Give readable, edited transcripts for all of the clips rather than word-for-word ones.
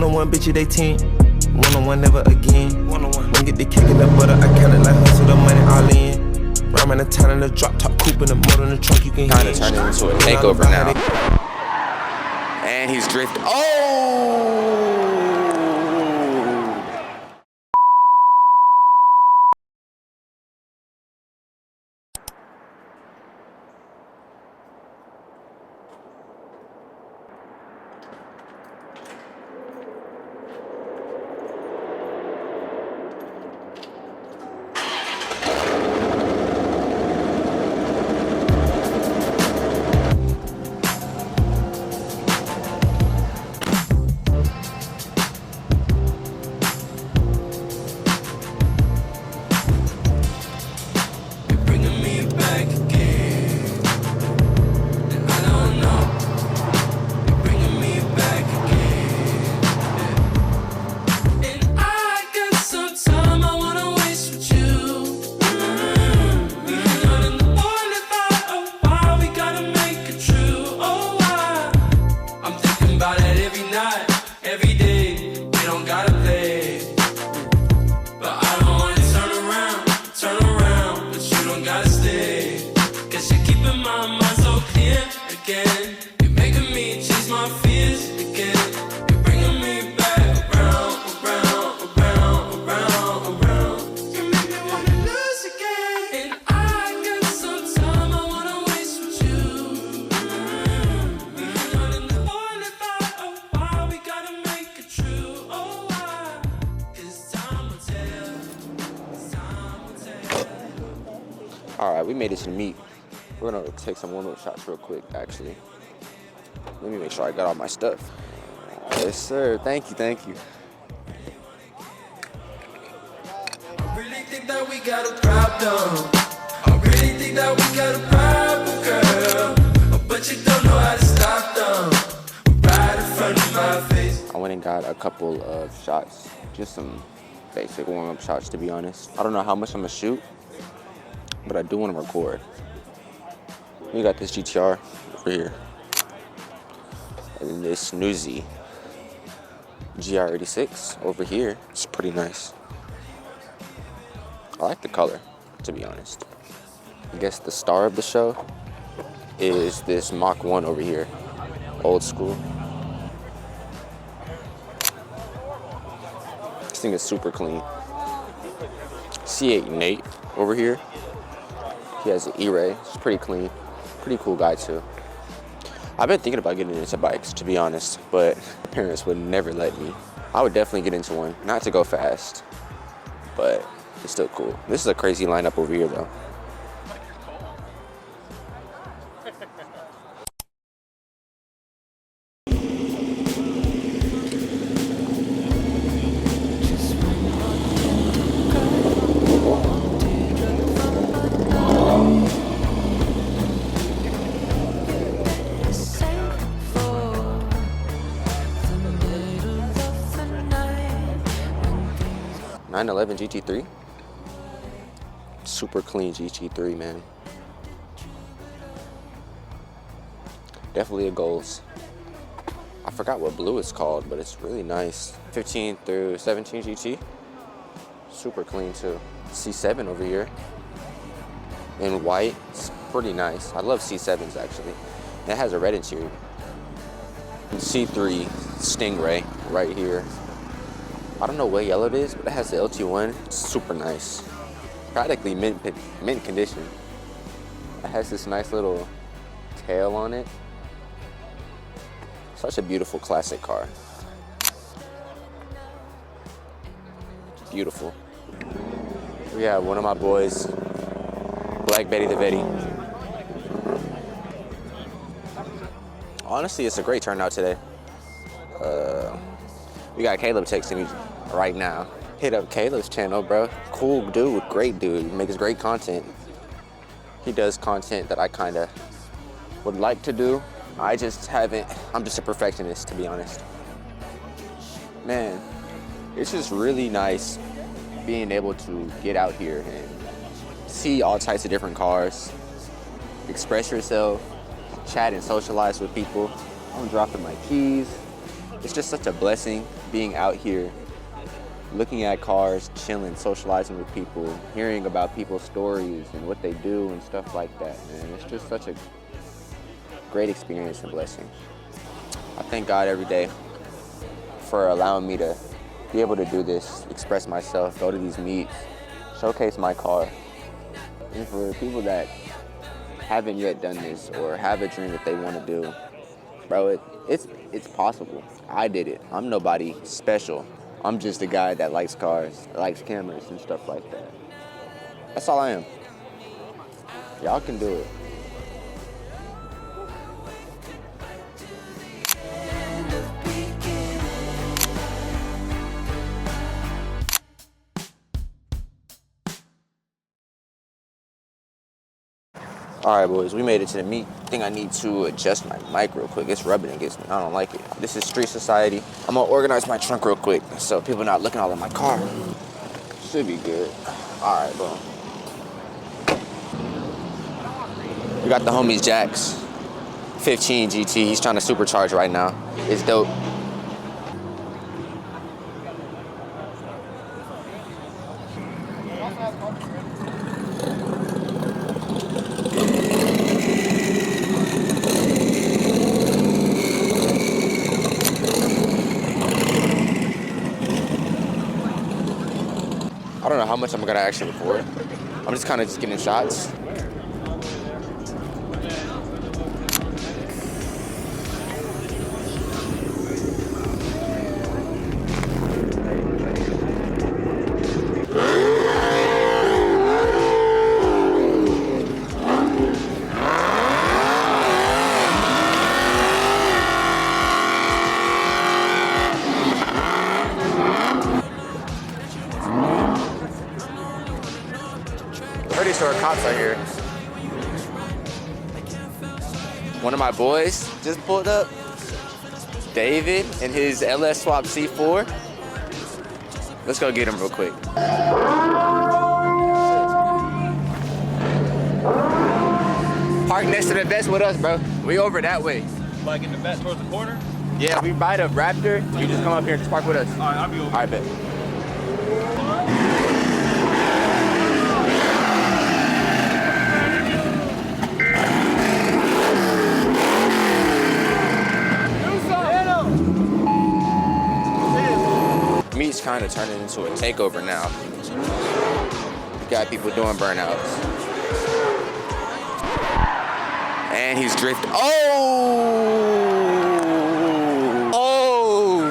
One-on-one bitches, they 10. One-on-one never again. One-on-one. When get the cake in the butter, I count it like hustle the money all in. Rhyme in the town in the drop top coupe in the motor in the trunk, you can hear. Kinda turning into a takeover now. And he's drifting. Oh! All right, we made it to the meet. We're gonna take some warm-up shots real quick, actually. Let me make sure I got all my stuff. Yes, sir. Thank you, thank you. I really think that we got a problem. I really think that we got a problem, girl. But you don't know how to stop them. Right in front of my face. I went and got a couple of shots, just some basic warm-up shots, to be honest. I don't know how much I'm gonna shoot, but I do want to record. We got this GTR over here, and then this Newsy GR86 over here. It's pretty nice. I like the color, to be honest. I guess the star of the show is this Mach 1 over here, old school. This thing is super clean. C8 Nate over here. He has an E-Ray. It's pretty clean. Pretty cool guy too. I've been thinking about getting into bikes, to be honest, but parents would never let me. I would definitely get into one. Not to go fast, but it's still cool. This is a crazy lineup over here though. .911 GT3. Super clean GT3, man. Definitely a goals. I forgot what blue it's called, but it's really nice. 15 through 17 GT. Super clean too. C7 over here in white. It's pretty nice. I love C7s actually. It has a red interior. C3 Stingray right here. I don't know what yellow it is, but it has the LT1. It's super nice. Practically mint condition. It has this nice little tail on it. Such a beautiful classic car. Beautiful. We have one of my boys, Black Betty the Vetty. Honestly, it's a great turnout today. We got Caleb texting me right now. Hit up Caleb's channel, bro. Cool dude, great dude. Makes great content. He does content that I kind of would like to do. I just haven't. I'm just a perfectionist, to be honest. Man, it's just really nice being able to get out here and see all types of different cars, express yourself, chat and socialize with people. I'm dropping my keys. It's just such a blessing being out here, looking at cars, chilling, socializing with people, hearing about people's stories and what they do and stuff like that, man. It's just such a great experience and blessing. I thank God every day for allowing me to be able to do this, express myself, go to these meets, showcase my car. And for people that haven't yet done this or have a dream that they want to do, bro, it's possible. I did it. I'm nobody special. I'm just a guy that likes cars, likes cameras and stuff like that. That's all I am. Y'all can do it. All right, boys, we made it to the meet. I think I need to adjust my mic real quick. It's rubbing against me. I don't like it. This is Street Society. I'm gonna organize my trunk real quick so people not looking all in my car. Should be good. All right, boom. We got the homies Jax, 15 GT. He's trying to supercharge right now. It's dope. I don't know how much I'm gonna actually record. I'm just kind of getting shots. Pretty sure cops are here. One of my boys just pulled up. David and his LS Swap C4. Let's go get him real quick. Park next to the vest with us, bro. We over that way. Like in the back towards the corner? Yeah, we buy the Raptor. You just come up here and just park with us. All right, I'll be over. All right, bet. Meet's kind of turning into a takeover now. We got people doing burnouts. And he's drifting. Oh! Oh!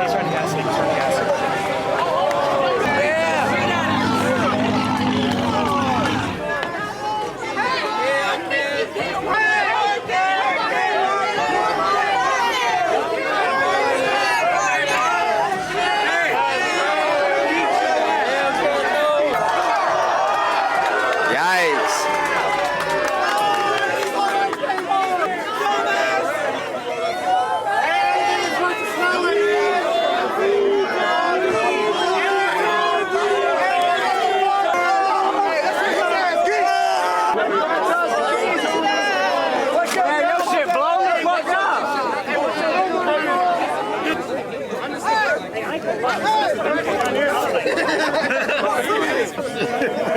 He's trying to gas it.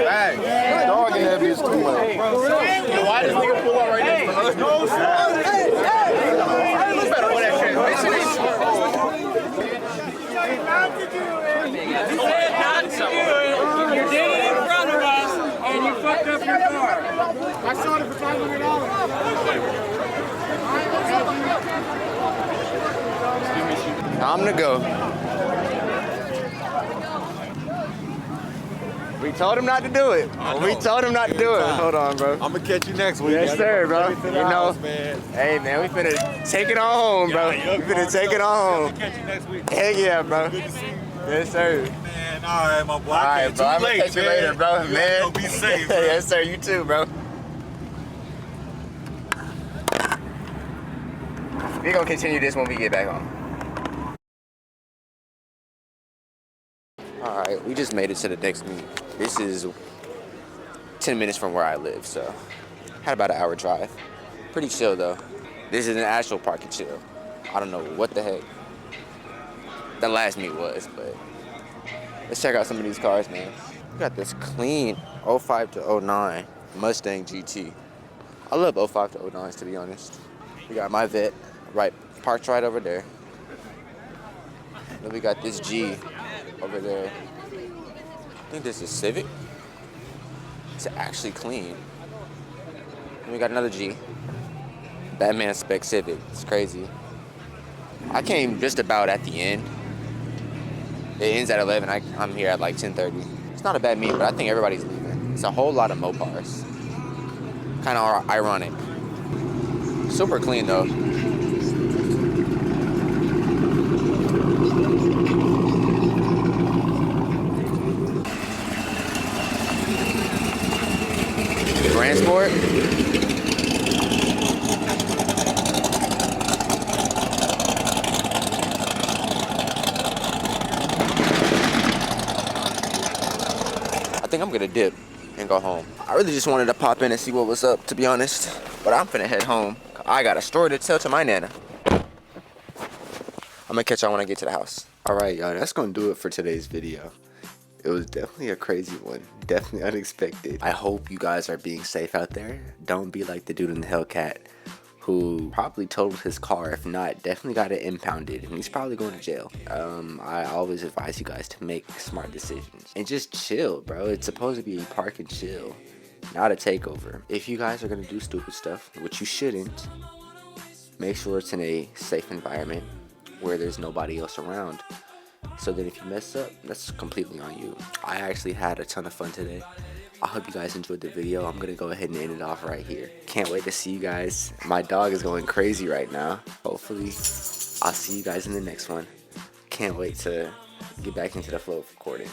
Hey, dog in that bitch too much. Why does nigga pull out right next to us? No, you better win that transmission. You said not to do it. You did it in front of us, and you fucked up your car. I sold it for $500. Time to go. We told him not to do it. We told him not to do it. Hold on, bro. I'm gonna catch you next week. Yes, sir, bro. You know, house, man. hey, man, we finna take it on home, bro. We finna take it on home. Catch you next week. Heck yeah, bro. Good to see you. Yes, sir. Man, all right, my boy. All right, bro. I'm gonna catch you later, bro. Man. Go be safe, bro. Yes, sir. You too, bro. We're gonna continue this when we get back home. All right, we just made it to the next meet. This is 10 minutes from where I live, so Had about an hour drive. Pretty chill though. This is an actual park and chill. I don't know what the heck the last meet was, but let's check out some of these cars, man. We got this clean 05 to 09 Mustang GT. I love 05 to 09s, to be honest. We got my Vet parked right over there. Then we got this G over there. I think this is Civic. It's actually clean. Then we got another G. Batman spec Civic. It's crazy. I came just about at the end. It ends at 11. I'm here at like 10:30. It's not a bad meet, but I think everybody's leaving. It's a whole lot of Mopars. Kind of ironic. Super clean though. Grand Sport. I think I'm gonna dip and go home. I really just wanted to pop in and see what was up, to be honest. But I'm finna head home. I got a story to tell to my nana. I'm gonna catch y'all when I get to the house. Alright, y'all, that's gonna do it for today's video. It was definitely a crazy one. Definitely unexpected. I hope you guys are being safe out there. Don't be like the dude in the Hellcat who probably totaled his car. If not, definitely got it impounded, and he's probably going to jail. I always advise you guys to make smart decisions and just chill, bro. It's supposed to be a park and chill, not a takeover. If you guys are gonna do stupid stuff, which you shouldn't, make sure it's in a safe environment where there's nobody else around. So then if you mess up, that's completely on you. I actually had a ton of fun today. I hope you guys enjoyed the video. I'm gonna go ahead and end it off right here. Can't wait to see you guys. My dog is going crazy right now. Hopefully, I'll see you guys in the next one. Can't wait to get back into the flow of recording.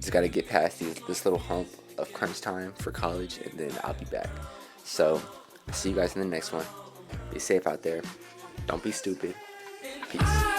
Just gotta get past this little hump of crunch time for college, and then I'll be back. So, I'll see you guys in the next one. Be safe out there. Don't be stupid. Peace.